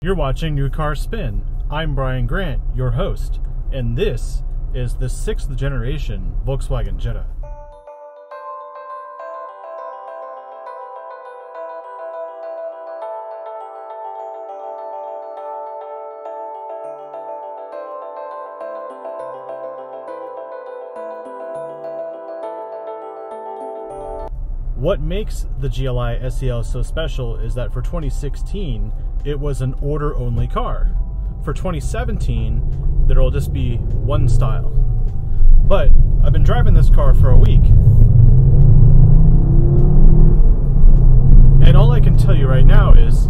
You're watching New Car Spin. I'm Brian Grant, your host, and this is the 6th generation Volkswagen Jetta. What makes the GLI SEL so special is that for 2016, it was an order-only car. For 2017, there will just be one style. But I've been driving this car for a week, and all I can tell you right now is,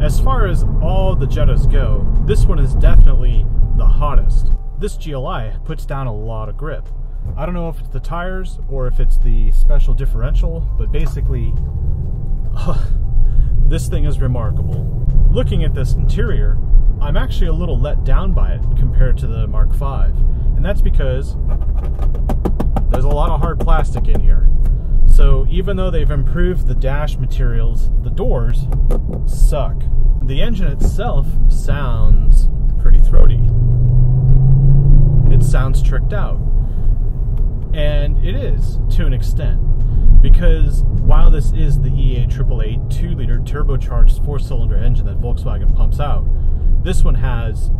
as far as all the Jettas go, this one is definitely the hottest. This GLI puts down a lot of grip. I don't know if it's the tires or if it's the special differential, but basically, this thing is remarkable. Looking at this interior, I'm actually a little let down by it compared to the Mark V, and that's because there's a lot of hard plastic in here. So even though they've improved the dash materials, the doors suck. The engine itself sounds pretty throaty. It sounds tricked out. And it is, to an extent, because while this is the E888 2-liter turbocharged 4-cylinder engine that Volkswagen pumps out, this one has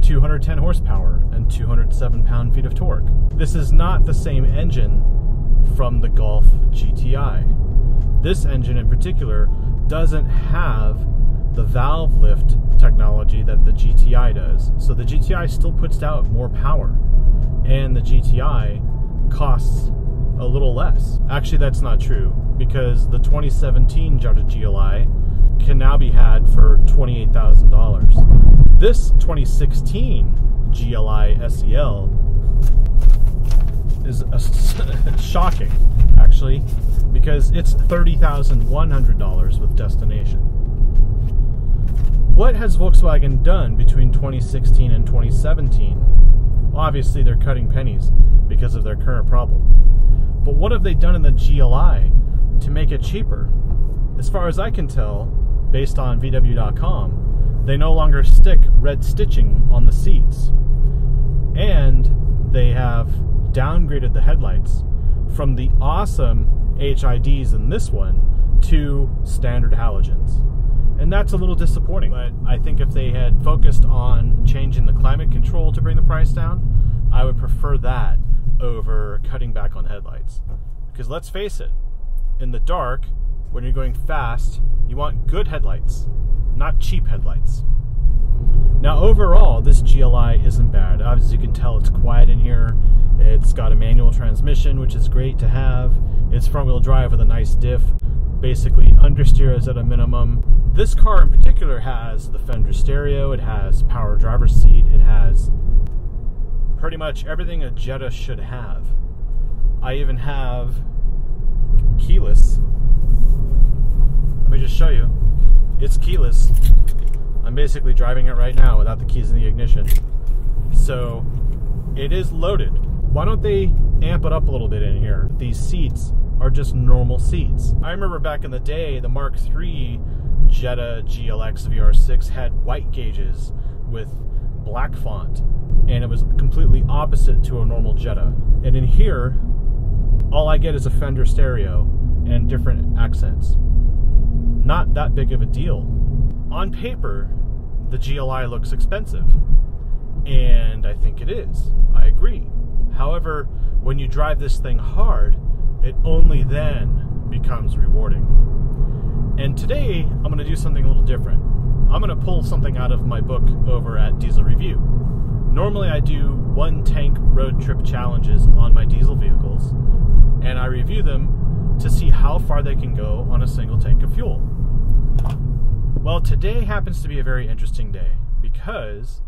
210 horsepower and 207 pound-feet of torque. This is not the same engine from the Golf GTI. This engine in particular doesn't have the valve lift technology that the GTI does. So the GTI still puts out more power, and the GTI costs a little less. Actually, that's not true, because the 2017 Jetta GLI can now be had for $28,000. This 2016 GLI SEL is shocking, actually, because it's $30,100 with destination. What has Volkswagen done between 2016 and 2017? Obviously, they're cutting pennies because of their current problem. But what have they done in the GLI to make it cheaper? As far as I can tell, based on VW.com, they no longer stick red stitching on the seats. And they have downgraded the headlights from the awesome HIDs in this one to standard halogens. And that's a little disappointing. But I think if they had focused on changing the climate control to bring the price down, I would prefer that over cutting back on headlights. Because let's face it, in the dark, when you're going fast, you want good headlights, not cheap headlights. Now overall, this GLI isn't bad. As you can tell, it's quiet in here. It's got a manual transmission, which is great to have. It's front-wheel drive with a nice diff. Basically, understeer is at a minimum. This car in particular has the Fender stereo, it has power driver's seat, it has pretty much everything a Jetta should have. I even have keyless. Let me just show you. It's keyless. I'm basically driving it right now without the keys in the ignition. So it is loaded. Why don't they amp it up a little bit in here? These seats are just normal seats. I remember back in the day, the Mark III Jetta GLX VR6 had white gauges with black font, and it was completely opposite to a normal Jetta. And in here, all I get is a Fender stereo and different accents. Not that big of a deal. On paper, the GLI looks expensive, and I think it is. I agree. However, when you drive this thing hard, it only then becomes rewarding. And today, I'm going to do something a little different. I'm going to pull something out of my book over at Diesel Review. Normally I do one-tank road trip challenges on my diesel vehicles, and I review them to see how far they can go on a single tank of fuel. Well, today happens to be a very interesting day because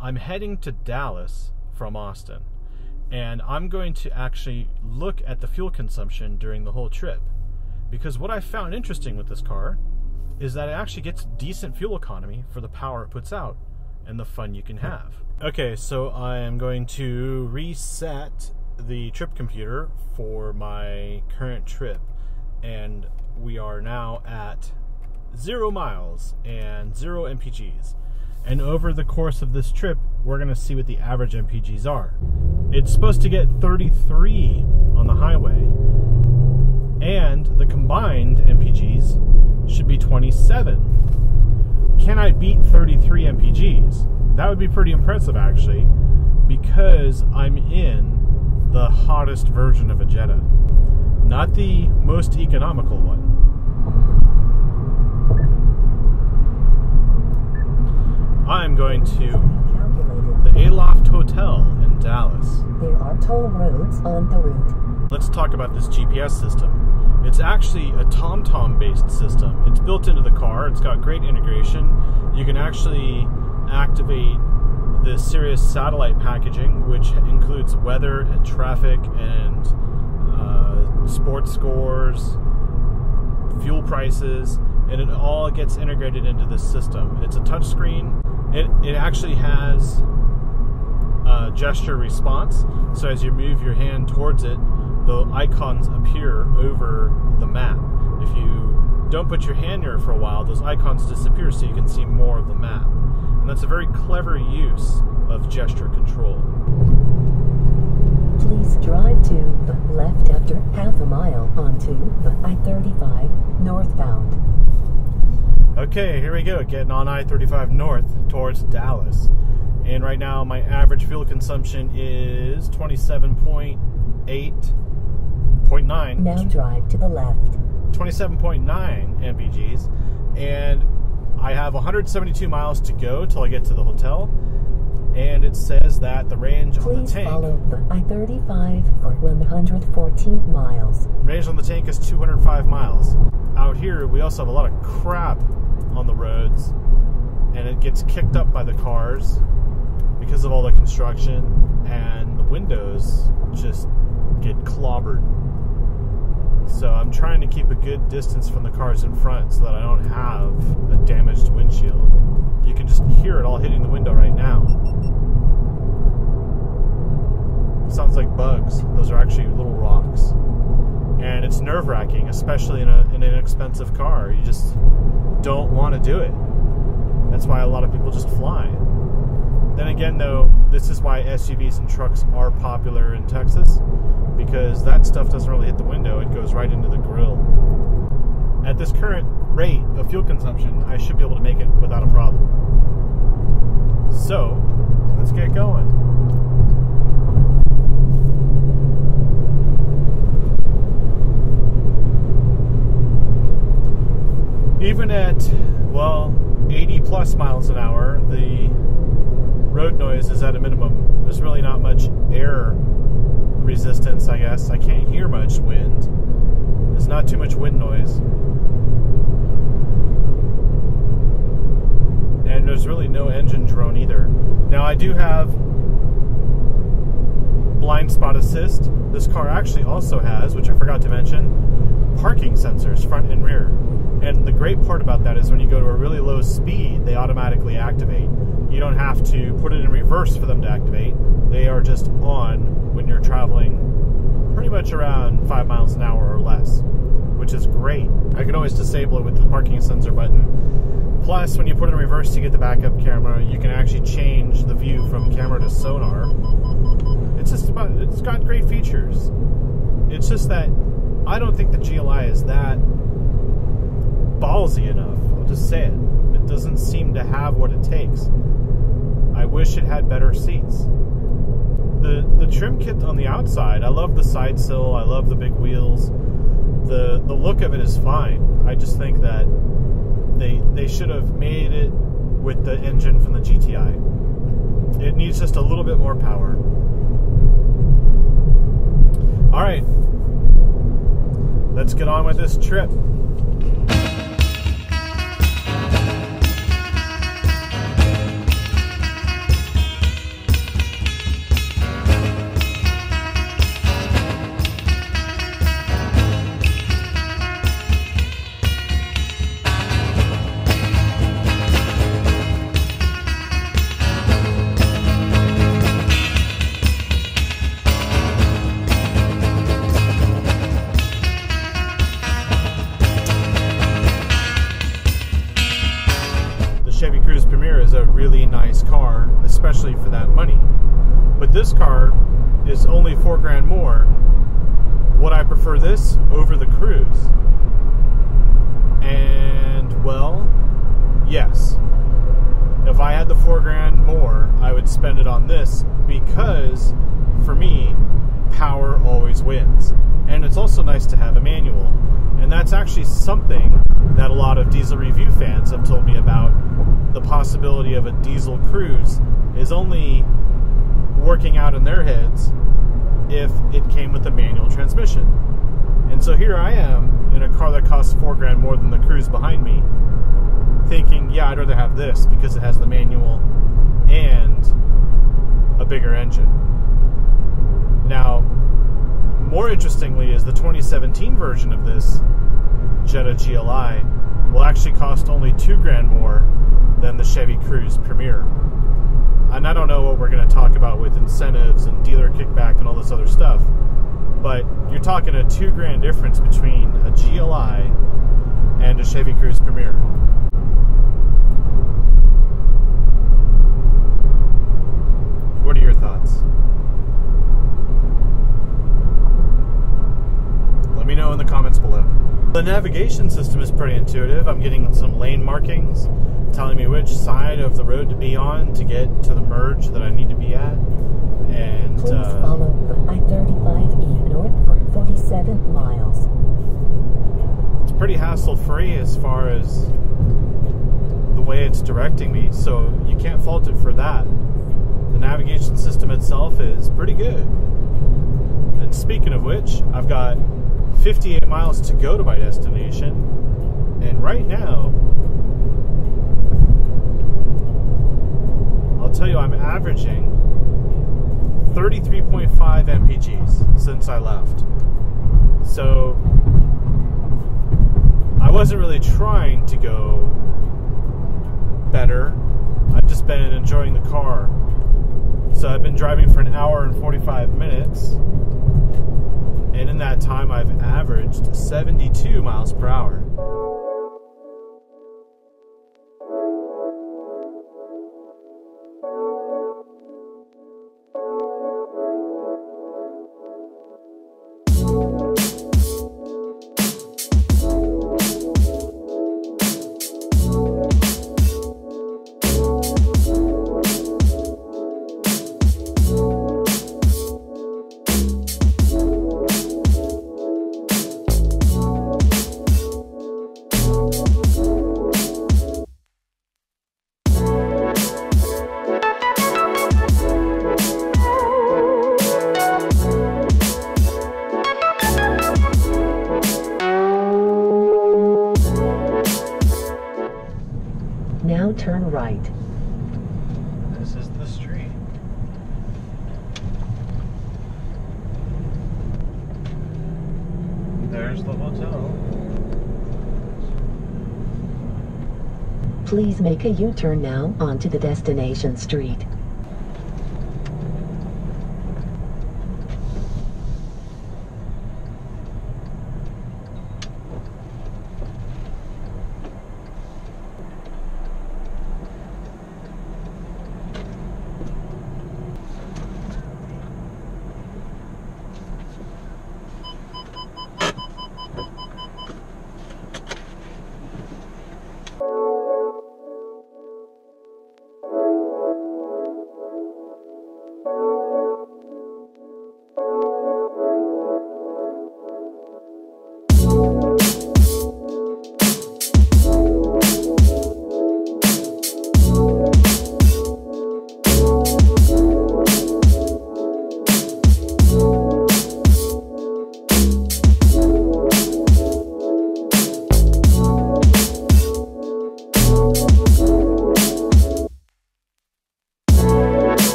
I'm heading to Dallas from Austin, and I'm going to actually look at the fuel consumption during the whole trip. Because what I found interesting with this car is that it actually gets decent fuel economy for the power it puts out and the fun you can have. Okay, so I am going to reset the trip computer for my current trip, and we are now at 0 miles and 0 MPGs. And over the course of this trip, we're going to see what the average MPGs are. It's supposed to get 33 on the highway, and the combined MPGs should be 27. Can I beat 33 MPGs? That would be pretty impressive, actually, because I'm in the hottest version of a Jetta, not the most economical one. I'm going to the Aloft Hotel in Dallas. There are toll roads on the route. Let's talk about this GPS system. It's actually a TomTom based system. It's built into the car. It's got great integration. You can actually activate the Sirius satellite packaging, which includes weather and traffic and sports scores, fuel prices, and it all gets integrated into this system. It's a touchscreen. It actually has gesture response, so as you move your hand towards it, the icons appear over the map. If you don't put your hand near it for a while, those icons disappear so you can see more of the map. And that's a very clever use of gesture control. Please drive to the left after half a mile onto the I-35 northbound. Okay, here we go, getting on I-35 north towards Dallas. And right now my average fuel consumption is 27.9. Now drive to the left. 27.9 MPGs. And I have 172 miles to go till I get to the hotel. And it says that the range on the tank... Please follow the I-35 for 114 miles. Range on the tank is 205 miles. Out here, we also have a lot of crap on the roads, and it gets kicked up by the cars because of all the construction, and the windows just get clobbered. So I'm trying to keep a good distance from the cars in front so that I don't have a damaged windshield. You can just hear it all hitting the window right now. Sounds like bugs. Those are actually little rocks. And it's nerve-wracking, especially in an inexpensive car. You just don't want to do it. That's why a lot of people just fly. Then again, though, this is why SUVs and trucks are popular in Texas, because that stuff doesn't really hit the window. It goes right into the grill. At this current rate of fuel consumption, I should be able to make it without a problem. So, let's get going. Even at, well, 80 plus miles an hour, the road noise is at a minimum. There's really not much air resistance, I guess. I can't hear much wind. There's not too much wind noise. And there's really no engine drone either. Now, I do have blind spot assist. This car actually also has, which I forgot to mention, parking sensors, front and rear. And the great part about that is when you go to a really low speed, they automatically activate. You don't have to put it in reverse for them to activate. They are just on when you're traveling pretty much around 5 miles an hour or less, which is great. I can always disable it with the parking sensor button. Plus, when you put it in reverse to get the backup camera, you can actually change the view from camera to sonar. It's got great features. It's just that I don't think the GLI is that ballsy enough. I'll just say it. It doesn't seem to have what it takes. I wish it had better seats. The trim kit on the outside, I love the side sill, I love the big wheels. The look of it is fine. I just think that they should have made it with the engine from the GTI. It needs just a little bit more power. Alright, let's get on with this trip. Chevy Cruze Premier is a really nice car, especially for that money. But this car is only $4,000 more. Would I prefer this over the Cruze? And, well, yes. If I had the $4,000 more, I would spend it on this because, for me, power always wins. And it's also nice to have a manual. And that's actually something that a lot of diesel review fans have told me about. The possibility of a diesel Cruze is only working out in their heads if it came with a manual transmission. And so here I am in a car that costs $4,000 more than the Cruze behind me, thinking, yeah, I'd rather have this because it has the manual and a bigger engine. Now, more interestingly is the 2017 version of this Jetta GLI will actually cost only $2,000 more than the Chevy Cruze Premier. And I don't know what we're going to talk about with incentives and dealer kickback and all this other stuff, but you're talking a $2,000 difference between a GLI and a Chevy Cruze Premier. What are your thoughts? Let me know in the comments below. The navigation system is pretty intuitive. I'm getting some lane markings telling me which side of the road to be on to get to the merge that I need to be at. And please follow the I-35E north for 47 miles. It's pretty hassle-free as far as the way it's directing me, so you can't fault it for that. The navigation system itself is pretty good. And speaking of which, I've got 58 miles to go to my destination, and right now, I'll tell you I'm averaging 33.5 mpgs since I left. So, I wasn't really trying to go better. I've just been enjoying the car. So I've been driving for an hour and 45 minutes. And in that time, I've averaged 72 miles per hour. Now turn right. This is the street. There's the hotel. Please make a U-turn now onto the destination street.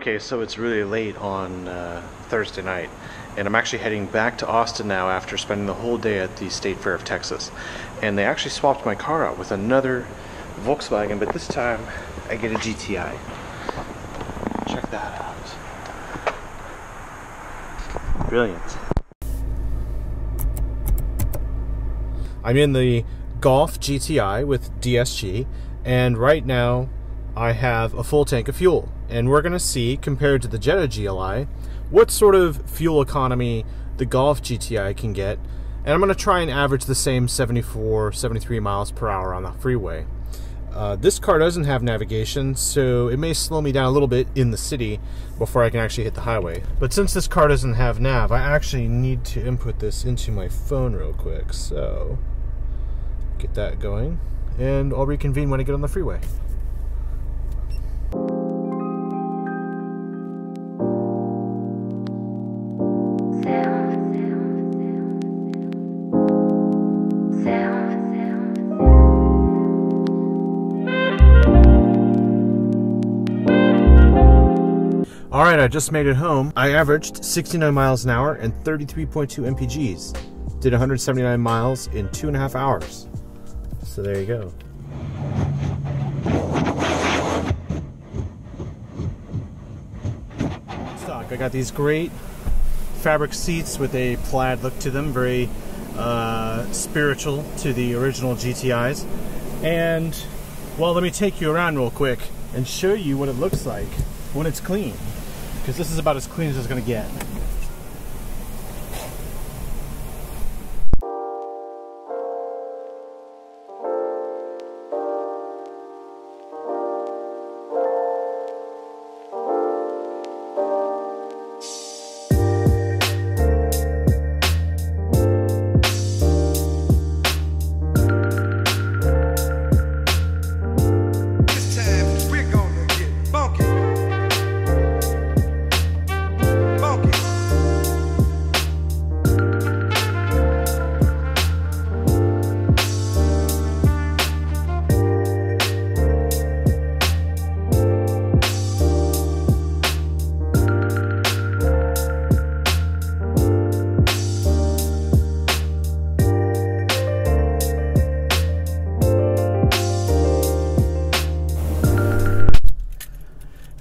Okay, so it's really late on Thursday night, and I'm actually heading back to Austin now after spending the whole day at the State Fair of Texas. And they actually swapped my car out with another Volkswagen, but this time I get a GTI. Check that out. Brilliant. I'm in the Golf GTI with DSG, and right now I have a full tank of fuel. And we're going to see, compared to the Jetta GLI, what sort of fuel economy the Golf GTI can get. And I'm going to try and average the same 74, 73 miles per hour on the freeway. This car doesn't have navigation, so it may slow me down a little bit in the city before I can actually hit the highway. But since this car doesn't have nav, I actually need to input this into my phone real quick. So, get that going, and I'll reconvene when I get on the freeway. Alright, I just made it home. I averaged 69 miles an hour and 33.2 mpgs. Did 179 miles in 2.5 hours. So there you go. Stock. I got these great fabric seats with a plaid look to them, very spiritual to the original GTIs. And, well, let me take you around real quick and show you what it looks like when it's clean. Because this is about as clean as it's going to get.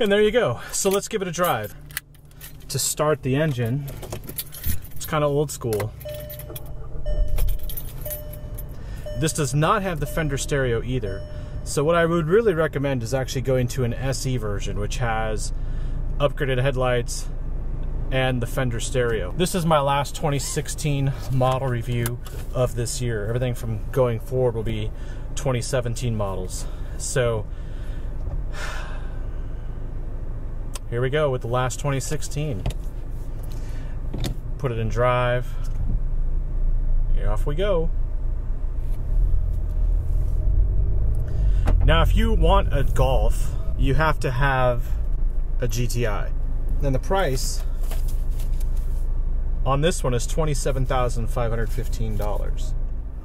And there you go. So let's give it a drive. To start the engine, it's kind of old school. This does not have the Fender stereo either. So what I would really recommend is actually going to an SE version, which has upgraded headlights and the Fender stereo. This is my last 2016 model review of this year. Everything from going forward will be 2017 models. So here we go with the last 2016. Put it in drive. Here, off we go. Now, if you want a Golf, you have to have a GTI. And the price on this one is $27,515.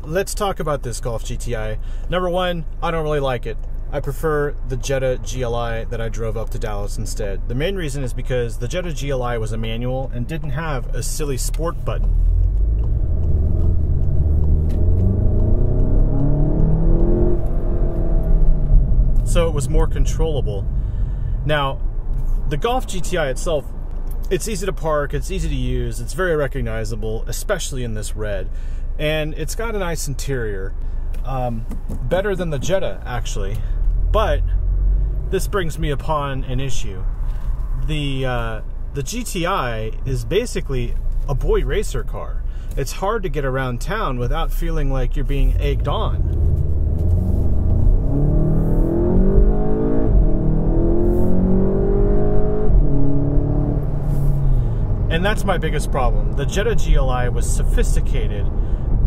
Let's talk about this Golf GTI. Number one, I don't really like it. I prefer the Jetta GLI that I drove up to Dallas instead. The main reason is because the Jetta GLI was a manual and didn't have a silly sport button. So it was more controllable. Now, the Golf GTI itself, it's easy to park, it's easy to use, it's very recognizable, especially in this red. And it's got a nice interior. Better than the Jetta, actually. But this brings me upon an issue. The GTI is basically a boy racer car. It's hard to get around town without feeling like you're being egged on. And that's my biggest problem. The Jetta GLI was sophisticated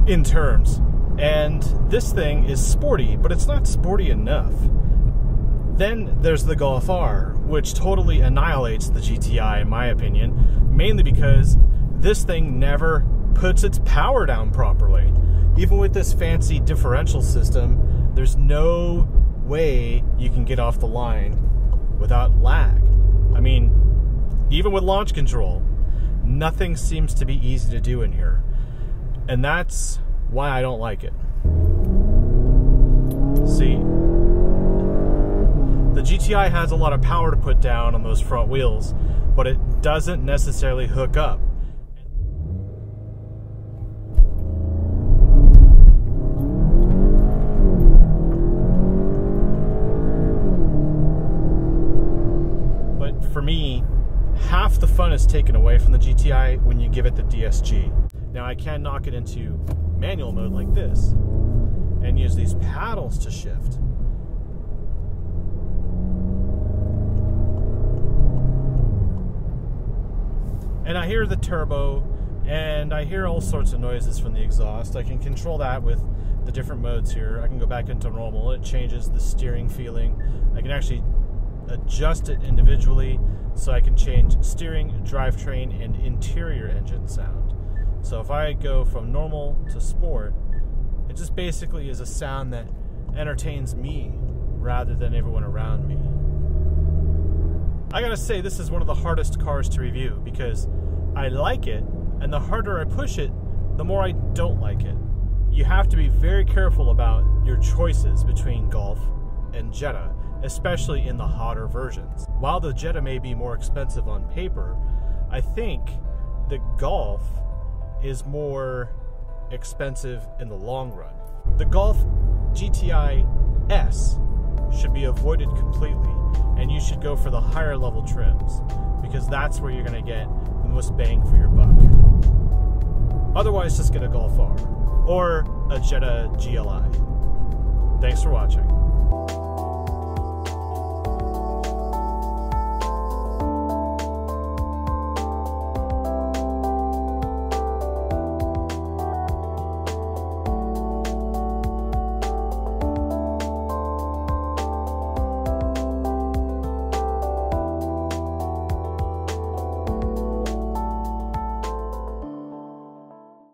in terms, and this thing is sporty, but it's not sporty enough. Then there's the Golf R, which totally annihilates the GTI in my opinion, mainly because this thing never puts its power down properly. Even with this fancy differential system, there's no way you can get off the line without lag. I mean, even with launch control, nothing seems to be easy to do in here. And that's why I don't like it. See, the GTI has a lot of power to put down on those front wheels, but it doesn't necessarily hook up. But for me, half the fun is taken away from the GTI when you give it the DSG. Now I can knock it into manual mode like this and use these paddles to shift. And I hear the turbo, and I hear all sorts of noises from the exhaust. I can control that with the different modes here. I can go back into normal. It changes the steering feeling. I can actually adjust it individually, so I can change steering, drivetrain, and interior engine sound. So if I go from normal to sport, it just basically is a sound that entertains me rather than everyone around me. I gotta say, this is one of the hardest cars to review because I like it, and the harder I push it, the more I don't like it. You have to be very careful about your choices between Golf and Jetta, especially in the hotter versions. While the Jetta may be more expensive on paper, I think the Golf is more expensive in the long run. The Golf GTI S should be avoided completely, and you should go for the higher level trims because that's where you're going to get the most bang for your buck. Otherwise, just get a Golf R or a Jetta GLI. Thanks for watching.